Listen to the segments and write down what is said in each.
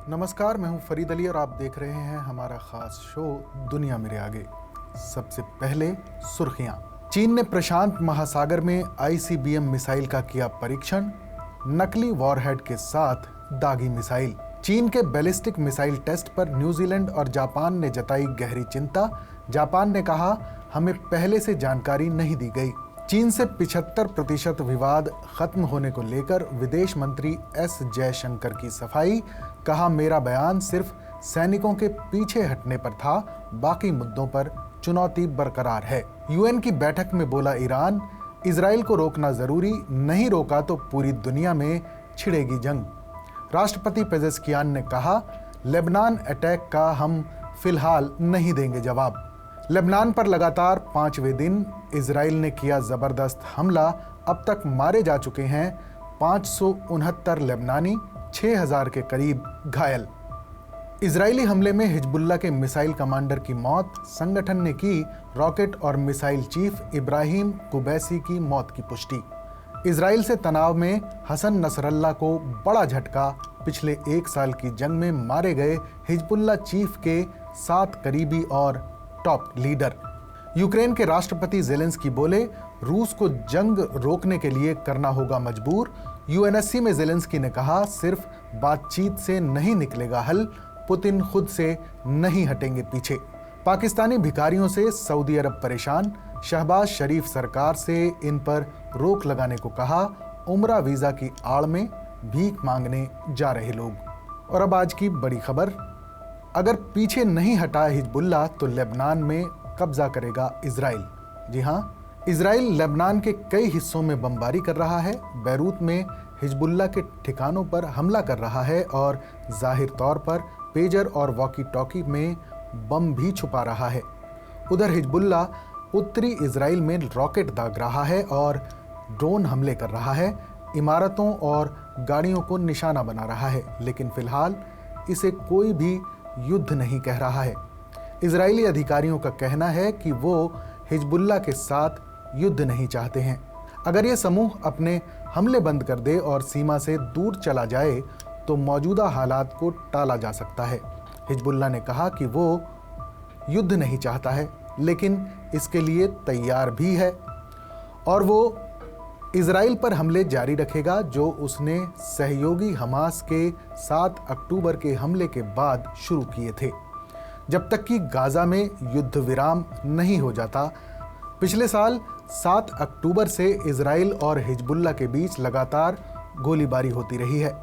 नमस्कार, मैं हूं फरीद अली और आप देख रहे हैं हमारा खास शो दुनिया मेरे आगे। सबसे पहले सुर्खियां। चीन ने प्रशांत महासागर में आईसीबीएम मिसाइल का किया परीक्षण, नकली वॉरहेड के साथ दागी मिसाइल। चीन के बैलिस्टिक मिसाइल टेस्ट पर न्यूजीलैंड और जापान ने जताई गहरी चिंता। जापान ने कहा, हमें पहले से जानकारी नहीं दी गई। चीन से 75% विवाद खत्म होने को लेकर विदेश मंत्री एस जयशंकर की सफाई। कहा, मेरा बयान सिर्फ सैनिकों के पीछे हटने पर था, बाकी मुद्दों पर चुनौती बरकरार है। यूएन की बैठक में बोला ईरान, इजराइल को रोकना जरूरी, नहीं रोका तो पूरी दुनिया में छिड़ेगी जंग। राष्ट्रपति पेजेस्कियान ने कहा, लेबनान अटैक का हम फिलहाल नहीं देंगे जवाब। लेबनान पर लगातार 5वें दिन इजराइल ने किया जबरदस्त हमला। अब तक मारे जा चुके हैं 569 लेबनानी, 6000 के करीब घायल। इजरायली हमले में हिजबुल्लाह के मिसाइल कमांडर की मौत। संगठन ने की रॉकेट और मिसाइल चीफ इब्राहिम कुबैसी की मौत की पुष्टि। इजराइल से तनाव में हसन नसरल्लाह को बड़ा झटका। पिछले 1 साल की जंग में मारे गए हिजबुल्लाह चीफ के 7 करीबी और टॉप लीडर। यूक्रेन के राष्ट्रपति जेलेंस्की बोले, रूस को जंग रोकने के लिए करना होगा मजबूर। यूएनएससी में जेलेंस्की ने कहा, सिर्फ बातचीत से नहीं निकलेगा हल, पुतिन खुद से नहीं हटेंगे पीछे। पाकिस्तानी भिखारियों से सऊदी अरब परेशान। शहबाज शरीफ सरकार से इन पर रोक लगाने को कहा। उम्रा वीजा की आड़ में भीख मांगने जा रहे लोग। और अब आज की बड़ी खबर, अगर पीछे नहीं हटा हिजबुल्लाह तो लेबनान में कब्जा करेगा इजराइल। जी हाँ, इजराइल लेबनान के कई हिस्सों में बमबारी कर रहा है, बैरूत में हिजबुल्लाह के ठिकानों पर हमला कर रहा है और जाहिर तौर पर पेजर और वॉकी टॉकी में बम भी छुपा रहा है। उधर हिजबुल्लाह उत्तरी इजराइल में रॉकेट दाग रहा है और ड्रोन हमले कर रहा है, इमारतों और गाड़ियों को निशाना बना रहा है, लेकिन फिलहाल इसे कोई भी युद्ध नहीं कह रहा है। इजरायली अधिकारियों का कहना है कि वो हिजबुल्लाह के साथ युद्ध नहीं चाहते हैं। अगर ये समूह अपने हमले बंद कर दे और सीमा से दूर चला जाए तो मौजूदा हालात को टाला जा सकता है। हिजबुल्लाह ने कहा कि वो युद्ध नहीं चाहता है, लेकिन इसके लिए तैयार भी है और वो इजराइल पर हमले जारी रखेगा जो उसने सहयोगी हमास के 7 अक्टूबर के हमले के बाद शुरू किए थे, जब तक कि गाजा में युद्ध विराम नहीं हो जाता। पिछले साल 7 अक्टूबर से इजराइल और हिजबुल्लाह के बीच लगातार गोलीबारी होती रही है,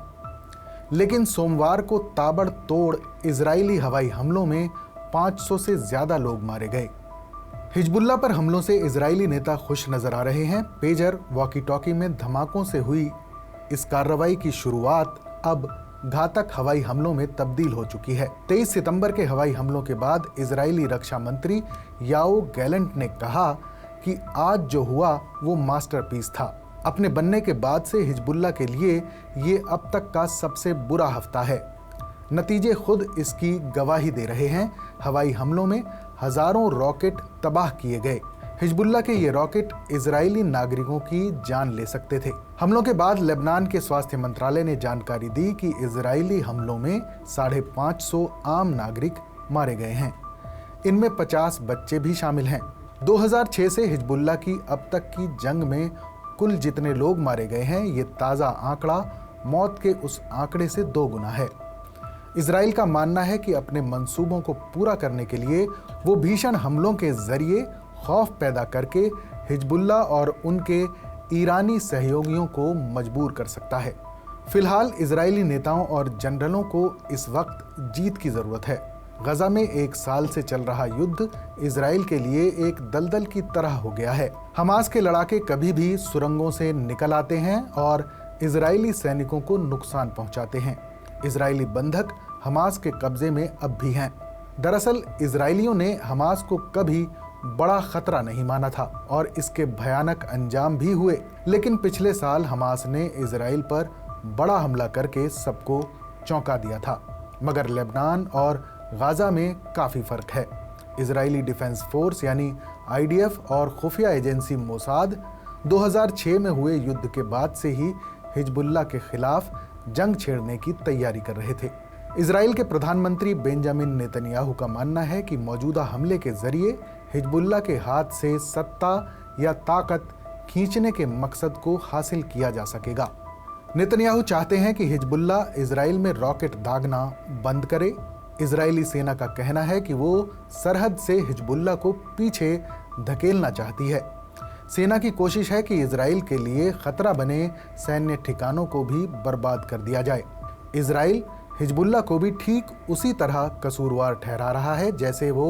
लेकिन सोमवार को ताबड़तोड़ इजरायली हवाई हमलों में 500 से ज्यादा लोग मारे गए। हिजबुल्लाह पर हमलों से इजरायली नेता खुश नजर आ रहे हैं। पेजर वॉकी टॉकी में धमाकों से हुई इस कार्रवाई की शुरुआत अब घातक हवाई हमलों में तब्दील हो चुकी है। 23 सितंबर के हवाई हमलों के बाद इजरायली रक्षा मंत्री याओ गैलेंट ने कहा कि आज जो हुआ वो मास्टरपीस था। अपने बनने के बाद से हिजबुल्लाह के लिए ये अब तक का सबसे बुरा हफ्ता है। नतीजे खुद इसकी गवाही दे रहे हैं। हवाई हमलों में हजारों रॉकेट तबाह किए गए। हिजबुल्लाह के ये रॉकेट इजरायली नागरिकों की जान ले सकते थे। हमलों के बाद लेबनान के स्वास्थ्य मंत्रालय ने जानकारी दी कि इजरायली हमलों में 550 आम नागरिक मारे गए हैं। इनमें 50 बच्चे भी शामिल हैं। 2006 से हिजबुल्लाह की अब तक की जंग में कुल जितने लोग मारे गए हैं, ये ताज़ा आंकड़ा मौत के उस आंकड़े से 2 गुना है। इजराइल का मानना है कि अपने मंसूबों को पूरा करने के लिए वो भीषण हमलों के जरिए खौफ पैदा करके हिजबुल्लाह और उनके ईरानी सहयोगियों को मजबूर कर सकता है। फिलहाल इजरायली नेताओं और जनरलों को इस वक्त जीत की जरूरत है। गजा में 1 साल से चल रहा युद्ध इजराइल के लिए एक दलदल की तरह हो गया है। हमास के लड़ाके कभी भी सुरंगों से निकल आते हैं और इजरायली सैनिकों को नुकसान पहुंचाते हैं। इजरायली बंधक हमास के कब्जे में अब भी हैं। दरअसल इजरायलियों ने हमास को कभी बड़ा खतरा नहीं माना था और इसके भयानक अंजाम भी हुए, लेकिन पिछले साल हमास ने इजराइल पर बड़ा हमला करके सबको चौंका दिया था। मगर लेबनान और गाजा में काफ़ी फ़र्क है। इजरायली डिफेंस फोर्स यानी आईडीएफ और खुफिया एजेंसी मोसाद 2006 में हुए युद्ध के बाद से ही हिजबुल्लाह के खिलाफ जंग छेड़ने की तैयारी कर रहे थे। इजराइल के प्रधानमंत्री बेंजामिन नेतन्याहू का मानना है कि मौजूदा हमले के जरिए हिजबुल्लाह के हाथ से सत्ता या ताकत खींचने के मकसद को हासिल किया जा सकेगा। नेतन्याहू चाहते हैं कि हिजबुल्लाह इजराइल में रॉकेट दागना बंद करे। इजरायली सेना का कहना है कि वो सरहद से हिजबुल्लाह को पीछे धकेलना चाहती है। सेना की कोशिश है कि इजराइल के लिए खतरा बने सैन्य ठिकानों को भी बर्बाद कर दिया जाए। इजराइल हिजबुल्लाह को भी ठीक उसी तरह कसूरवार ठहरा रहा है जैसे वो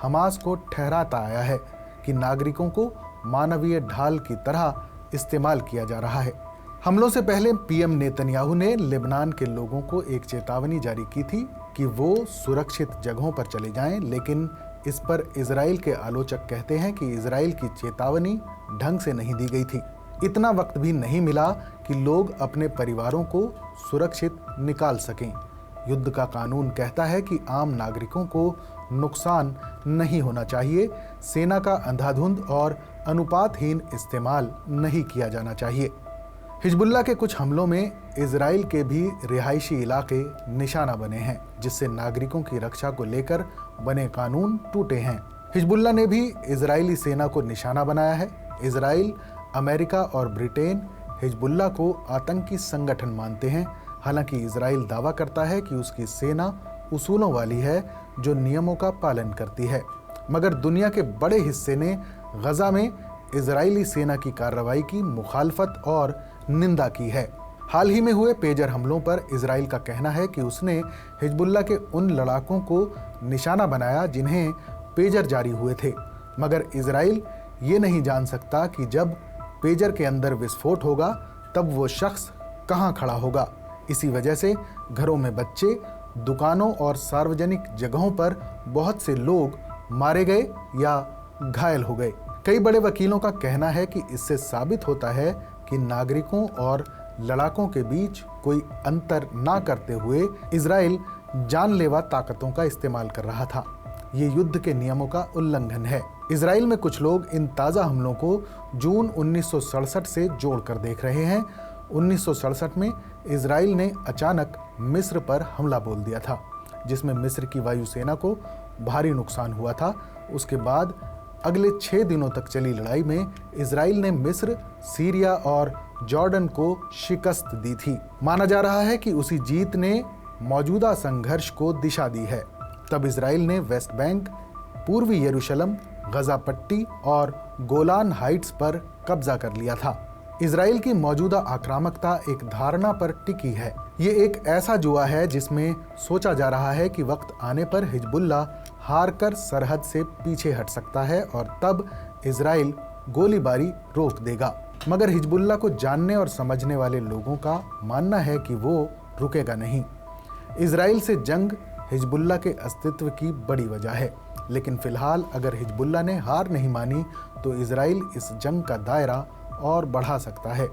हमास को ठहराता आया है कि नागरिकों को मानवीय ढाल की तरह इस्तेमाल किया जा रहा है। हमलों से पहले पीएम नेतन्याहू ने लेबनान के लोगों को एक चेतावनी जारी की थी कि वो सुरक्षित जगहों पर चले जाएं, लेकिन इस पर इजराइल के आलोचक कहते हैं कि इजराइल की चेतावनी ढंग से नहीं दी गई थी। इतना वक्त भी नहीं मिला कि लोग अपने परिवारों को सुरक्षित निकाल सकें। युद्ध का कानून कहता है कि आम नागरिकों को नुकसान नहीं होना चाहिए। सेना का अंधाधुंध और अनुपातहीन इस्तेमाल नहीं किया जाना चाहिए। हिजबुल्लाह के कुछ हमलों में इजराइल के भी रिहायशी इलाके निशाना बने हैं, जिससे नागरिकों की रक्षा को लेकर बने कानून टूटे हैं। हिजबुल्लाह ने भी इजरायली सेना को निशाना बनाया है। इजराइल, अमेरिका और ब्रिटेन हिजबुल्लाह को आतंकी संगठन मानते हैं। हालांकि इजराइल दावा करता है कि उसकी सेना उसूलों वाली है जो नियमों का पालन करती है, मगर दुनिया के बड़े हिस्से ने गजा में इजरायली सेना की कार्रवाई की मुखालफत और निंदा की है। हाल ही में हुए पेजर हमलों पर इजराइल का कहना है कि उसने हिजबुल्लाह के उन लड़ाकों को निशाना बनाया जिन्हें पेजर जारी हुए थे, मगर इजराइल ये नहीं जान सकता कि जब पेजर के अंदर विस्फोट होगा तब वो शख्स कहाँ खड़ा होगा। इसी वजह से घरों में बच्चे, दुकानों और सार्वजनिक जगहों पर बहुत से लोग मारे गए या घायल हो गए। कई बड़े वकीलों का कहना है कि इससे साबित होता है कि नागरिकों और लड़ाकों के बीच कोई अंतर ना करते हुए इजराइल जानलेवा ताकतों का इस्तेमाल कर रहा था। ये युद्ध के नियमों का उल्लंघन है। इजराइल में कुछ लोग इन ताज़ा हमलों को जून 1967 से जोड़कर देख रहे हैं। 1967 में इजराइल ने अचानक मिस्र पर हमला बोल दिया था, जिसमें मिस्र की वायुसेना को भारी नुकसान हुआ था। उसके बाद अगले 6 दिनों तक चली लड़ाई में इजराइल ने मिस्र, सीरिया और जॉर्डन को शिकस्त दी थी। माना जा रहा है कि उसी जीत ने मौजूदा संघर्ष को दिशा दी है। तब इजराइल ने वेस्ट बैंक, पूर्वी यरूशलेम, गजा पट्टी और गोलान हाइट्स पर कब्जा कर लिया था। इजराइल की मौजूदा आक्रामकता एक धारणा पर टिकी है। ये एक ऐसा जुआ है जिसमें सोचा जा रहा है कि वक्त आने पर हिजबुल्लाह हार कर सरहद से पीछे हट सकता है और तब इजराइल गोलीबारी रोक देगा। मगर हिजबुल्लाह को जानने और समझने वाले लोगों का मानना है कि वो रुकेगा नहीं। इजराइल से जंग हिजबुल्लाह के अस्तित्व की बड़ी वजह है, लेकिन फिलहाल अगर हिजबुल्लाह ने हार नहीं मानी तो इजराइल इस जंग का दायरा और बढ़ा सकता है।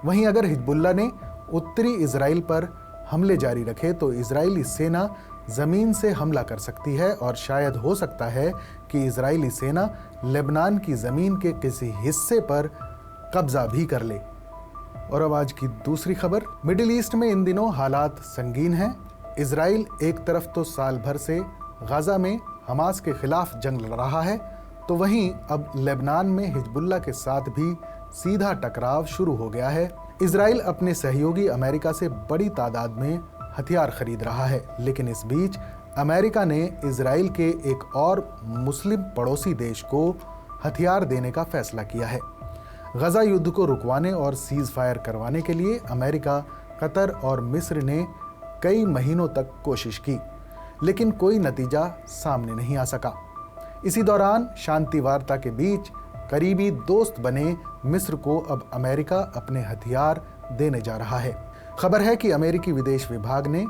वहीं अगर हिजबुल्लाह ने उत्तरी इजराइल पर हमले जारी रखे तो इजरायली सेना ज़मीन से हमला कर सकती है और शायद हो सकता है कि इजरायली सेना लेबनान की ज़मीन के किसी हिस्से पर कब्जा भी कर ले। और अब आज की दूसरी खबर। मिडिल ईस्ट में इन दिनों हालात संगीन हैं। इजराइल एक तरफ तो साल भर से गजा में हमास के खिलाफ जंग लड़ रहा है, तो वहीं अब लेबनान में हिजबुल्लाह के साथ भी सीधा टकराव शुरू हो गया है। इजराइल अपने सहयोगी अमेरिका से बड़ी तादाद में हथियार खरीद रहा है, लेकिन इस बीच अमेरिका ने इजराइल के एक और मुस्लिम पड़ोसी देश को हथियार देने का फैसला किया है। गजा युद्ध को रुकवाने और सीज फायर करवाने के लिए अमेरिका, कतर और मिस्र ने कई महीनों तक कोशिश की, लेकिन कोई नतीजा सामने नहीं आ सका। इसी दौरान शांति वार्ता के बीच करीबी दोस्त बने मिस्र को अब अमेरिका अपने हथियार देने जा रहा है। खबर है कि अमेरिकी विदेश विभाग ने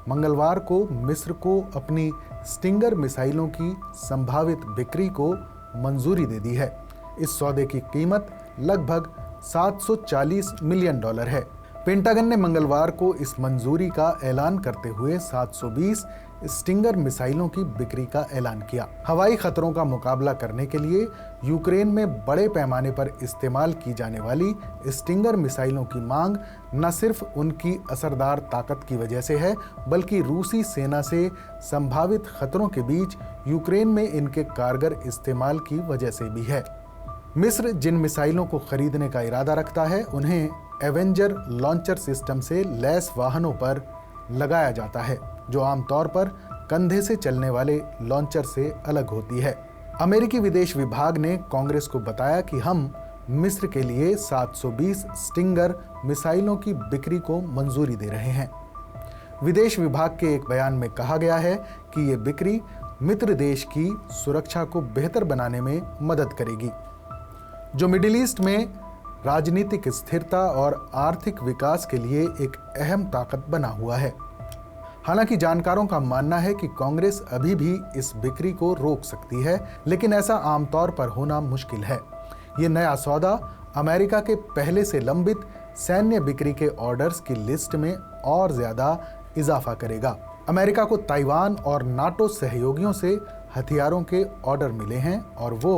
मंगलवार को मिस्र को अपनी स्टिंगर मिसाइलों की संभावित बिक्री को मंजूरी दे दी है। इस सौदे की कीमत लगभग $740 मिलियन है। पेंटागन ने मंगलवार को इस मंजूरी का ऐलान करते हुए 720 स्टिंगर मिसाइलों की बिक्री का ऐलान किया। हवाई खतरों का मुकाबला करने के लिए यूक्रेन में बड़े पैमाने पर इस्तेमाल की जाने वाली स्टिंगर मिसाइलों की मांग न सिर्फ उनकी असरदार ताकत की वजह से है, बल्कि रूसी सेना से संभावित खतरों के बीच यूक्रेन में इनके कारगर इस्तेमाल की वजह से भी है। मिस्र जिन मिसाइलों को खरीदने का इरादा रखता है, उन्हें एवेंजर लॉन्चर सिस्टम से लैस वाहनों पर लगाया जाता है, जो आमतौर पर कंधे से चलने वाले लॉन्चर से अलग होती है। अमेरिकी विदेश विभाग ने कांग्रेस को बताया कि हम मिस्र के लिए 720 स्टिंगर मिसाइलों की बिक्री को मंजूरी दे रहे हैं। विदेश विभाग के एक बयान में कहा गया है कि ये बिक्री मित्र देश की सुरक्षा को बेहतर बनाने में मदद करेगी, जो मिडिल ईस्ट में राजनीतिक स्थिरता और आर्थिक विकास के लिए एक अहम ताकत बना हुआ है। हालांकि जानकारों का मानना है कि कांग्रेस अभी भी इस बिक्री को रोक सकती है, लेकिन ऐसा आमतौर पर होना मुश्किल है। ये नया सौदा अमेरिका के पहले से लंबित सैन्य बिक्री के ऑर्डर्स की लिस्ट में और ज्यादा इजाफा करेगा। अमेरिका को ताइवान और नाटो सहयोगियों से हथियारों के ऑर्डर मिले हैं और वो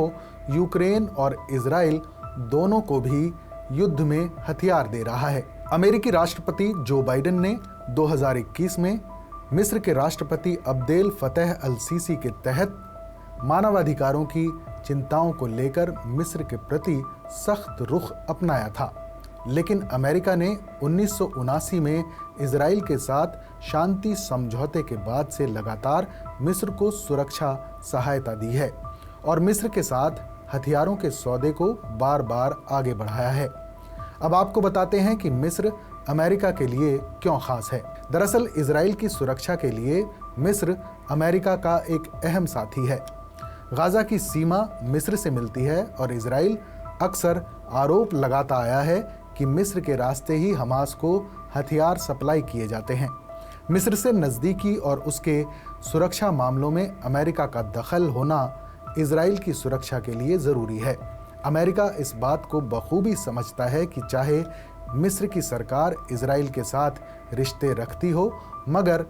यूक्रेन और इजराइल दोनों को भी युद्ध में हथियार दे रहा है। अमेरिकी राष्ट्रपति जो बाइडेन ने 2021 में मिस्र के राष्ट्रपति अब्देल फतेह अल सीसी के तहत मानवाधिकारों की चिंताओं को लेकर मिस्र के प्रति सख्त रुख अपनाया था, लेकिन अमेरिका ने 1979 में इजराइल के साथ शांति समझौते के बाद से लगातार मिस्र को सुरक्षा सहायता दी है और मिस्र के साथ हथियारों के सौदे को बार बार आगे बढ़ाया है। अब आपको बताते हैं कि मिस्र अमेरिका के लिए क्यों खास है। दरअसल इजराइल की सुरक्षा के लिए मिस्र अमेरिका का एक अहम साथी है। गाजा की सीमा मिस्र से मिलती है और इजराइल अक्सर आरोप लगाता आया है कि मिस्र के रास्ते ही हमास को हथियार सप्लाई किए जाते हैं। मिस्र से नज़दीकी और उसके सुरक्षा मामलों में अमेरिका का दखल होना इजराइल की सुरक्षा के लिए ज़रूरी है। अमेरिका इस बात को बखूबी समझता है कि चाहे मिस्र की सरकार इजराइल के साथ रिश्ते रखती हो, मगर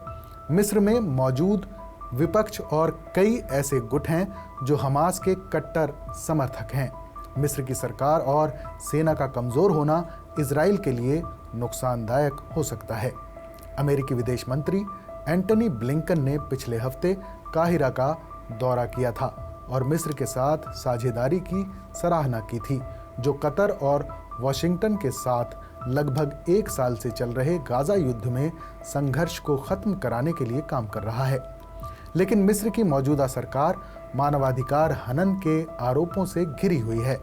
मिस्र में मौजूद विपक्ष और कई ऐसे गुट हैं जो हमास के कट्टर समर्थक हैं। मिस्र की सरकार और सेना का कमज़ोर होना इजराइल के लिए नुकसानदायक हो सकता है। अमेरिकी विदेश मंत्री एंटनी ब्लिंकन ने पिछले हफ्ते काहिरा का दौरा किया था और मिस्र के साथ साझेदारी की सराहना की थी, जो कतर और वाशिंगटन के साथ लगभग 1 साल से चल रहे गाजा युद्ध में संघर्ष को खत्म कराने के लिए काम कर रहा है। लेकिन मिस्र की मौजूदा सरकार मानवाधिकार हनन के आरोपों से घिरी हुई है।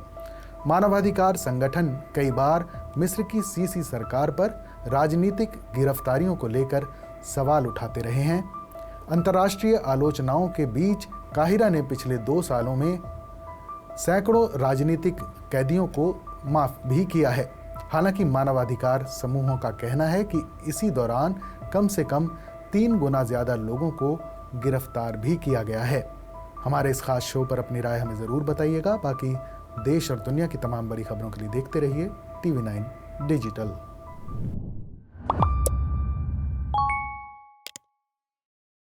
मानवाधिकार संगठन कई बार मिस्र की सीसी सरकार पर राजनीतिक गिरफ्तारियों को लेकर सवाल उठाते रहे हैं। अंतर्राष्ट्रीय आलोचनाओं के बीच काहिरा ने पिछले 2 सालों में सैकड़ों राजनीतिक कैदियों को माफ भी किया है। हालांकि मानवाधिकार समूहों का कहना है कि इसी दौरान कम से कम 3 गुना ज़्यादा लोगों को गिरफ्तार भी किया गया है। हमारे इस खास शो पर अपनी राय हमें ज़रूर बताइएगा। बाकी देश और दुनिया की तमाम बड़ी खबरों के लिए देखते रहिए TV9 डिजिटल।